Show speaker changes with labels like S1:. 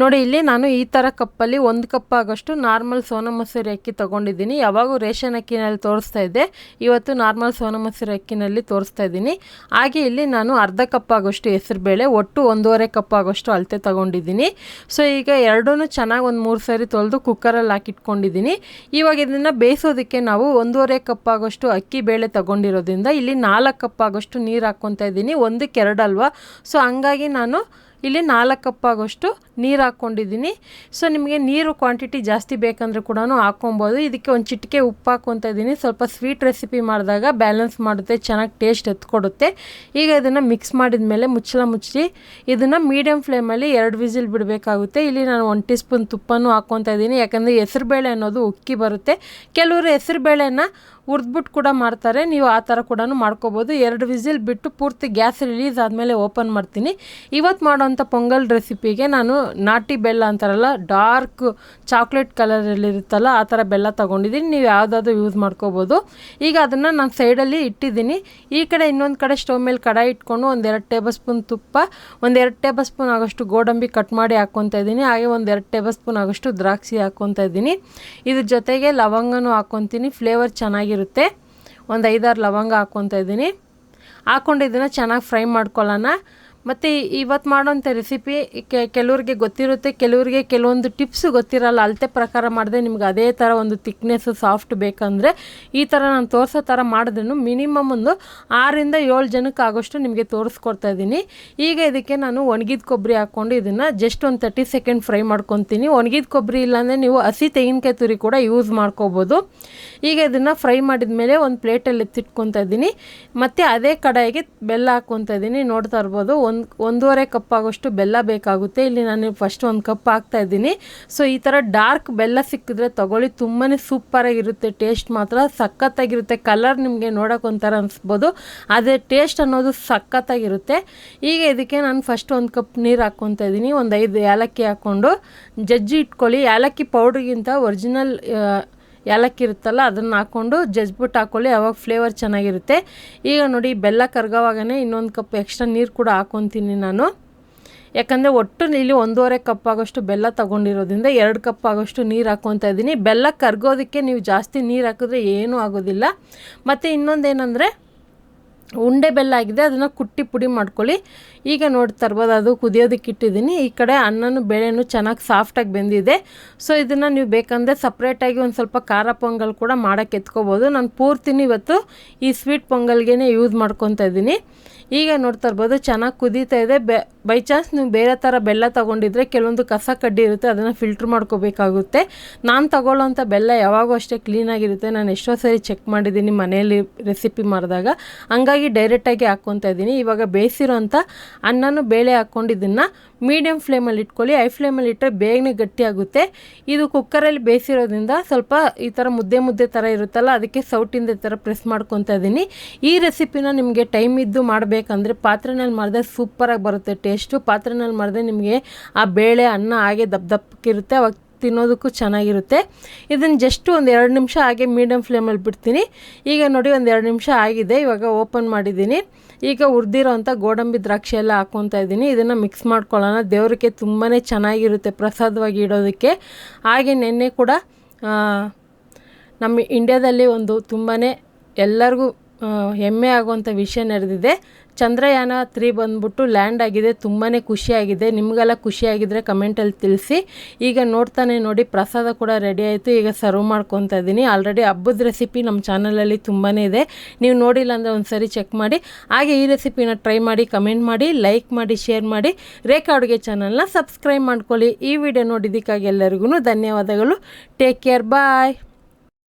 S1: ನೋಡಿ ಇಲ್ಲಿ ನಾನು ಈ ಥರ ಕಪ್ಪಲ್ಲಿ 1 ಕಪ್ ಆಗೋಷ್ಟು ನಾರ್ಮಲ್ ಸೋನಾ ಮಸೂರಿ ಅಕ್ಕಿ ತೊಗೊಂಡಿದ್ದೀನಿ. ಯಾವಾಗೂ ರೇಷನ್ ಅಕ್ಕಿನಲ್ಲಿ ತೋರಿಸ್ತಾ ಇದ್ದೆ, ಇವತ್ತು ನಾರ್ಮಲ್ ಸೋನಾ ಮಸೂರಿ ಅಕ್ಕಿನಲ್ಲಿ ತೋರಿಸ್ತಾ ಇದ್ದೀನಿ. ಹಾಗೆ ಇಲ್ಲಿ ನಾನು ಅರ್ಧ ಕಪ್ ಆಗೋಷ್ಟು ಹೆಸರುಬೇಳೆ, ಒಟ್ಟು 1.5 ಕಪ್ ಆಗೋಷ್ಟು ಅಳತೆ ತೊಗೊಂಡಿದ್ದೀನಿ. ಸೊ ಈಗ ಎರಡೂ ಚೆನ್ನಾಗಿ ಒಂದು 3 ಸರಿ ತೊಳೆದು ಕುಕ್ಕರಲ್ಲಿ ಹಾಕಿಟ್ಕೊಂಡಿದ್ದೀನಿ. ಇವಾಗ ಇದನ್ನು ಬೇಯಿಸೋದಕ್ಕೆ ನಾವು 1.5 ಕಪ್ ಆಗೋಷ್ಟು ಅಕ್ಕಿ ಬೇಳೆ ತೊಗೊಂಡಿರೋದ್ರಿಂದ ಇಲ್ಲಿ 4 ಕಪ್ ಆಗೋಷ್ಟು ನೀರು ಹಾಕ್ಕೊತಾ ಇದ್ದೀನಿ. 1ಕ್ಕೆ 2 ಅಲ್ವಾ, ಸೊ ಹಂಗಾಗಿ ನಾನು ಇಲ್ಲಿ 4 ಕಪ್ ಆಗೋಷ್ಟು ನೀರು ಹಾಕ್ಕೊಂಡಿದ್ದೀನಿ. ಸೊ ನಿಮಗೆ ನೀರು ಕ್ವಾಂಟಿಟಿ ಜಾಸ್ತಿ ಬೇಕಂದ್ರೆ ಕೂಡ ಹಾಕ್ಕೊಬೋದು. ಇದಕ್ಕೆ ಒಂದು ಚಿಟಿಕೆ ಉಪ್ಪು ಹಾಕ್ಕೊತಾ ಇದ್ದೀನಿ. ಸ್ವಲ್ಪ ಸ್ವೀಟ್ ರೆಸಿಪಿ ಮಾಡಿದಾಗ ಬ್ಯಾಲೆನ್ಸ್ ಮಾಡುತ್ತೆ, ಚೆನ್ನಾಗಿ ಟೇಸ್ಟ್ ಎತ್ಕೊಡುತ್ತೆ. ಈಗ ಇದನ್ನು ಮಿಕ್ಸ್ ಮಾಡಿದ ಮೇಲೆ ಮುಚ್ಚಳ ಮುಚ್ಚಿ ಇದನ್ನು ಮೀಡಿಯಮ್ ಫ್ಲೇಮಲ್ಲಿ 2 ವಿಸಿಲ್ ಬಿಡಬೇಕಾಗುತ್ತೆ. ಇಲ್ಲಿ ನಾನು 1 ಟೀ ಸ್ಪೂನ್ ತುಪ್ಪನೂ ಹಾಕ್ಕೊತಾ ಇದ್ದೀನಿ, ಯಾಕಂದರೆ ಹೆಸರುಬೇಳೆ ಅನ್ನೋದು ಉಕ್ಕಿ ಬರುತ್ತೆ. ಕೆಲವರು ಹೆಸರುಬೇಳೆನ ಹುರಿದ್ಬಿಟ್ಟು ಕೂಡ ಮಾಡ್ತಾರೆ, ನೀವು ಆ ಥರ ಕೂಡ ಮಾಡ್ಕೋಬೋದು. 2 ವಿಸಿಲ್ ಬಿಟ್ಟು ಪೂರ್ತಿ ಗ್ಯಾಸ್ ರಿಲೀಸ್ ಆದಮೇಲೆ ಓಪನ್ ಮಾಡ್ತೀನಿ. ಇವತ್ತು ಮಾಡೋವಂಥ ಪೊಂಗಲ್ ರೆಸಿಪಿಗೆ ನಾನು ನಾಟಿ ಬೆಲ್ಲ ಅಂತಾರಲ್ಲ, ಡಾರ್ಕ್ ಚಾಕ್ಲೇಟ್ ಕಲರಲ್ಲಿರುತ್ತಲ್ಲ ಆ ಥರ ಬೆಲ್ಲ ತೊಗೊಂಡಿದ್ದೀನಿ. ನೀವು ಯಾವುದಾದ್ರೂ ಯೂಸ್ ಮಾಡ್ಕೋಬೋದು. ಈಗ ಅದನ್ನು ನಾನು ಸೈಡಲ್ಲಿ ಇಟ್ಟಿದ್ದೀನಿ. ಈ ಕಡೆ ಇನ್ನೊಂದು ಕಡೆ ಸ್ಟವ್ ಮೇಲೆ ಕಡಾಯಿ ಇಟ್ಕೊಂಡು 1-2 ಟೇಬಲ್ ಸ್ಪೂನ್ ತುಪ್ಪ, 1-2 ಟೇಬಲ್ ಸ್ಪೂನ್ ಆಗೋಷ್ಟು ಗೋಡಂಬಿ ಕಟ್ ಮಾಡಿ ಹಾಕ್ಕೊತಾ ಇದ್ದೀನಿ. ಹಾಗೆ 1-2 ಟೇಬಲ್ ಸ್ಪೂನ್ ಆಗೋಷ್ಟು ದ್ರಾಕ್ಷಿ ಹಾಕ್ಕೊತಾ ಇದ್ದೀನಿ. ಇದ್ರ ಜೊತೆಗೆ ಲವಂಗನೂ ಹಾಕ್ಕೊತೀನಿ, ಫ್ಲೇವರ್ ಚೆನ್ನಾಗಿರುತ್ತೆ. ಒಂದು 5-6 ಲವಂಗ ಹಾಕ್ಕೊತಾ ಇದ್ದೀನಿ. ಹಾಕ್ಕೊಂಡು ಇದನ್ನು ಚೆನ್ನಾಗಿ ಫ್ರೈ ಮಾಡ್ಕೊಳ್ಳೋಣ. ಮತ್ತು ಇವತ್ತು ಮಾಡೋಂಥ ರೆಸಿಪಿ ಕೆಲವ್ರಿಗೆ ಗೊತ್ತಿರುತ್ತೆ, ಕೆಲವರಿಗೆ ಕೆಲವೊಂದು ಟಿಪ್ಸ್ ಗೊತ್ತಿರಲ್ಲ. ಅಳತೆ ಪ್ರಕಾರ ಮಾಡಿದ್ರೆ ನಿಮ್ಗೆ ಅದೇ ಥರ ಒಂದು ತಿಕ್ನೆಸ್ಸು ಸಾಫ್ಟ್ ಬೇಕಂದರೆ ಈ ಥರ ನಾನು ತೋರಿಸೋ ಥರ ಮಾಡಿದ್ರೂ ಮಿನಿಮಮ್ ಒಂದು 6-7 ಜನಕ್ಕೆ ಆಗೋಷ್ಟು ನಿಮಗೆ ತೋರಿಸ್ಕೊಡ್ತಾ ಇದ್ದೀನಿ. ಈಗ ಇದಕ್ಕೆ ನಾನು ಒಣಗಿದ ಕೊಬ್ಬರಿ ಹಾಕ್ಕೊಂಡು ಇದನ್ನು ಜಸ್ಟ್ ಒಂದು 30 ಸೆಕೆಂಡ್ ಫ್ರೈ ಮಾಡ್ಕೊತೀನಿ. ಒಣಗಿದ ಕೊಬ್ಬರಿ ಇಲ್ಲಾಂದರೆ ನೀವು ಹಸಿ ತೆಂಗಿನಕಾಯಿ ತುರಿ ಕೂಡ ಯೂಸ್ ಮಾಡ್ಕೋಬೋದು. ಈಗ ಇದನ್ನು ಫ್ರೈ ಮಾಡಿದ ಮೇಲೆ ಒಂದು ಪ್ಲೇಟಲ್ಲಿ ಎತ್ತಿಟ್ಕೊತಾ ಇದ್ದೀನಿ. ಮತ್ತು ಅದೇ ಕಡಾಯಿಗೆ ಬೆಲ್ಲ ಹಾಕ್ಕೊತಾ ಇದ್ದೀನಿ. ನೋಡ್ತಾ ಇರ್ಬೋದು, 1.5 ಕಪ್ ಆಗೋಷ್ಟು ಬೆಲ್ಲ ಬೇಕಾಗುತ್ತೆ. ಇಲ್ಲಿ ನಾನು ಫಸ್ಟ್ 1 ಕಪ್ ಹಾಕ್ತಾ ಇದ್ದೀನಿ. ಸೊ ಈ ಥರ ಡಾರ್ಕ್ ಬೆಲ್ಲ ಸಿಕ್ಕಿದ್ರೆ ತೊಗೊಳ್ಳಿ, ತುಂಬಾ ಸೂಪರಾಗಿರುತ್ತೆ. ಟೇಸ್ಟ್ ಮಾತ್ರ ಸಖತ್ತಾಗಿರುತ್ತೆ. ಕಲರ್ ನಿಮಗೆ ನೋಡೋಕೆ ಒಂಥರ ಅನಿಸ್ಬೋದು, ಅದೇ ಟೇಸ್ಟ್ ಅನ್ನೋದು ಸಖತ್ತಾಗಿರುತ್ತೆ. ಈಗ ಇದಕ್ಕೆ ನಾನು ಫಸ್ಟ್ 1 ಕಪ್ ನೀರು ಹಾಕ್ಕೊತಾ ಇದ್ದೀನಿ. ಒಂದು 5 ಏಲಕ್ಕಿ ಹಾಕ್ಕೊಂಡು ಜಜ್ಜಿ ಇಟ್ಕೊಳ್ಳಿ. ಏಲಕ್ಕಿ ಪೌಡ್ರಿಗಿಂತ ಒರಿಜಿನಲ್ ಏಲಕ್ಕಿ ಇರುತ್ತಲ್ಲ ಅದನ್ನು ಹಾಕ್ಕೊಂಡು ಜಜ್ಬಿಟ್ಟು ಹಾಕ್ಕೊಳ್ಳಿ, ಅವಾಗ ಫ್ಲೇವರ್ ಚೆನ್ನಾಗಿರುತ್ತೆ. ಈಗ ನೋಡಿ, ಬೆಲ್ಲ ಕರ್ಗೋವಾಗೇ ಇನ್ನೊಂದು ಕಪ್ ಎಕ್ಸ್ಟ್ರಾ ನೀರು ಕೂಡ ಹಾಕ್ಕೊತೀನಿ ನಾನು. ಯಾಕಂದರೆ ಒಟ್ಟು ಇಲ್ಲಿ 1.5 ಕಪ್ ಆಗೋಷ್ಟು ಬೆಲ್ಲ ತೊಗೊಂಡಿರೋದ್ರಿಂದ 2 ಕಪ್ ಆಗೋಷ್ಟು ನೀರು ಹಾಕ್ಕೊತಾ ಇದ್ದೀನಿ. ಬೆಲ್ಲ ಕರ್ಗೋದಕ್ಕೆ ನೀವು ಜಾಸ್ತಿ ನೀರು ಹಾಕಿದ್ರೆ ಏನೂ ಆಗೋದಿಲ್ಲ. ಮತ್ತು ಇನ್ನೊಂದೇನೆಂದರೆ ಉಂಡೆ ಬೆಲ್ಲ ಆಗಿದೆ, ಅದನ್ನು ಕುಟ್ಟಿ ಪುಡಿ ಮಾಡ್ಕೊಳ್ಳಿ. ಈಗ ನೋಡ್ತಾ ಇರ್ಬೋದು, ಅದು ಕುದಿಯೋದಕ್ಕೆ ಇಟ್ಟಿದ್ದೀನಿ. ಈ ಕಡೆ ಅನ್ನನೂ ಬೇಳೆನೂ ಚೆನ್ನಾಗಿ ಸಾಫ್ಟಾಗಿ ಬೆಂದಿದೆ. ಸೊ ಇದನ್ನು ನೀವು ಬೇಕಂದರೆ ಸಪ್ರೇಟಾಗಿ ಒಂದು ಸ್ವಲ್ಪ ಖಾರ ಪೊಂಗಲ್ ಕೂಡ ಮಾಡೋಕ್ಕೆ ಎತ್ಕೋಬೋದು. ನಾನು ಪೂರ್ತಿನೂ ಇವತ್ತು ಈ ಸ್ವೀಟ್ ಪೊಂಗಲ್ಗೆ ಯೂಸ್ ಮಾಡ್ಕೊತಾ ಇದ್ದೀನಿ. ಈಗ ನೋಡ್ತಾ ಇರ್ಬೋದು, ಚೆನ್ನಾಗಿ ಕುದೀತಾ ಇದೆ. ಬೈ ಚಾನ್ಸ್ ನೀವು ಬೇರೆ ಥರ ಬೆಲ್ಲ ತೊಗೊಂಡಿದ್ರೆ ಕೆಲವೊಂದು ಕಸ ಕಡ್ಡಿ ಇರುತ್ತೆ, ಅದನ್ನು ಫಿಲ್ಟ್ರ್ ಮಾಡ್ಕೋಬೇಕಾಗುತ್ತೆ. ನಾನು ತೊಗೊಳ್ಳೋಂಥ ಬೆಲ್ಲ ಯಾವಾಗೂ ಅಷ್ಟೇ ಕ್ಲೀನಾಗಿರುತ್ತೆ. ನಾನು ಎಷ್ಟೋ ಸರಿ ಚೆಕ್ ಮಾಡಿದ್ದೀನಿ ಮನೆಯಲ್ಲಿ ರೆಸಿಪಿ ಮಾಡಿದಾಗ, ಹಂಗಾಗಿ ಡೈರೆಕ್ಟಾಗಿ ಹಾಕ್ಕೊತಾ ಇದ್ದೀನಿ. ಇವಾಗ ಬೇಯಿಸಿರೋಂಥ ಅನ್ನನೂ ಬೇಳೆ ಹಾಕ್ಕೊಂಡಿದ್ದನ್ನು ಮೀಡಿಯಮ್ ಫ್ಲೇಮಲ್ಲಿ ಇಟ್ಕೊಳ್ಳಿ. ಹೈ ಫ್ಲೇಮಲ್ಲಿ ಇಟ್ಟರೆ ಬೇಗನೆ ಗಟ್ಟಿಯಾಗುತ್ತೆ. ಇದು ಕುಕ್ಕರಲ್ಲಿ ಬೇಯಿಸಿರೋದ್ರಿಂದ ಸ್ವಲ್ಪ ಈ ಥರ ಮುದ್ದೆ ಥರ ಇರುತ್ತಲ್ಲ, ಅದಕ್ಕೆ ಸೌಟಿಂದ ಈ ಥರ ಪ್ರೆಸ್ ಮಾಡ್ಕೊತಾ ಇದ್ದೀನಿ. ಈ ರೆಸಿಪಿನ ನಿಮಗೆ ಟೈಮ್ ಇದ್ದು ಮಾಡಬೇಕಂದ್ರೆ ಪಾತ್ರೆನಲ್ಲಿ ಮಾಡಿದ್ರೆ ಸೂಪರಾಗಿ ಬರುತ್ತೆ ಟೇಸ್ಟು. ಪಾತ್ರೆನಲ್ಲಿ ಮಾಡಿದ್ರೆ ನಿಮಗೆ ಆ ಬೇಳೆ ಅನ್ನ ಹಾಗೆ ದಪ್ಪಕ್ಕಿರುತ್ತೆ, ಅವಾಗ ತಿನ್ನೋದಕ್ಕೂ ಚೆನ್ನಾಗಿರುತ್ತೆ. ಇದನ್ನು ಜಸ್ಟ್ ಒಂದು 2 ನಿಮಿಷ ಹಾಗೆ ಮೀಡಿಯಮ್ ಫ್ಲೇಮಲ್ಲಿ ಬಿಡ್ತೀನಿ. ಈಗ ನೋಡಿ, ಒಂದು 2 ನಿಮಿಷ ಆಗಿದೆ. ಇವಾಗ ಓಪನ್ ಮಾಡಿದ್ದೀನಿ. ಈಗ ಹುರಿದಿರೋ ಅಂಥ ಗೋಡಂಬಿ ದ್ರಾಕ್ಷಿ ಎಲ್ಲ ಹಾಕ್ಕೊತಾ ಇದ್ದೀನಿ. ಇದನ್ನು ಮಿಕ್ಸ್ ಮಾಡ್ಕೊಳ್ಳೋಣ. ದೇವರಿಗೆ ತುಂಬಾ ಚೆನ್ನಾಗಿರುತ್ತೆ ಪ್ರಸಾದವಾಗಿ ಇಡೋದಕ್ಕೆ. ಹಾಗೆ ನೆನ್ನೆ ಕೂಡ ನಮ್ಮ ಇಂಡಿಯಾದಲ್ಲಿ ಒಂದು ತುಂಬಾ ಎಲ್ಲರಿಗೂ ಹೆಮ್ಮೆ ಆಗುವಂಥ ವಿಷಯ ನಡೆದಿದೆ. ಚಂದ್ರಯಾನ 3 ಬಂದ್ಬಿಟ್ಟು ಲ್ಯಾಂಡ್ ಆಗಿದೆ. ತುಂಬಾ ಖುಷಿಯಾಗಿದೆ. ನಿಮಗೆಲ್ಲ ಖುಷಿಯಾಗಿದ್ದರೆ ಕಮೆಂಟಲ್ಲಿ ತಿಳಿಸಿ. ಈಗ ನೋಡ್ತಾನೆ ನೋಡಿ, ಪ್ರಸಾದ ಕೂಡ ರೆಡಿ ಆಯಿತು. ಈಗ ಸರ್ವ್ ಮಾಡ್ಕೊತಾ ಇದ್ದೀನಿ. ಆಲ್ರೆಡಿ ಹಬ್ಬದ ರೆಸಿಪಿ ನಮ್ಮ ಚಾನಲಲ್ಲಿ ತುಂಬಾ ಇದೆ, ನೀವು ನೋಡಿಲ್ಲ ಅಂದರೆ ಒಂದು ಸರಿ ಚೆಕ್ ಮಾಡಿ. ಹಾಗೆ ಈ ರೆಸಿಪಿನ ಟ್ರೈ ಮಾಡಿ, ಕಮೆಂಟ್ ಮಾಡಿ, ಲೈಕ್ ಮಾಡಿ, ಶೇರ್ ಮಾಡಿ. ರೇಖಾ ಅಡುಗೆ ಚಾನಲ್ನ ಸಬ್ಸ್ಕ್ರೈಬ್ ಮಾಡ್ಕೊಳ್ಳಿ. ಈ ವಿಡಿಯೋ ನೋಡಿದ್ದಕ್ಕಾಗಿ ಎಲ್ಲರಿಗೂ ಧನ್ಯವಾದಗಳು. ಟೇಕ್ ಕೇರ್, ಬಾಯ್.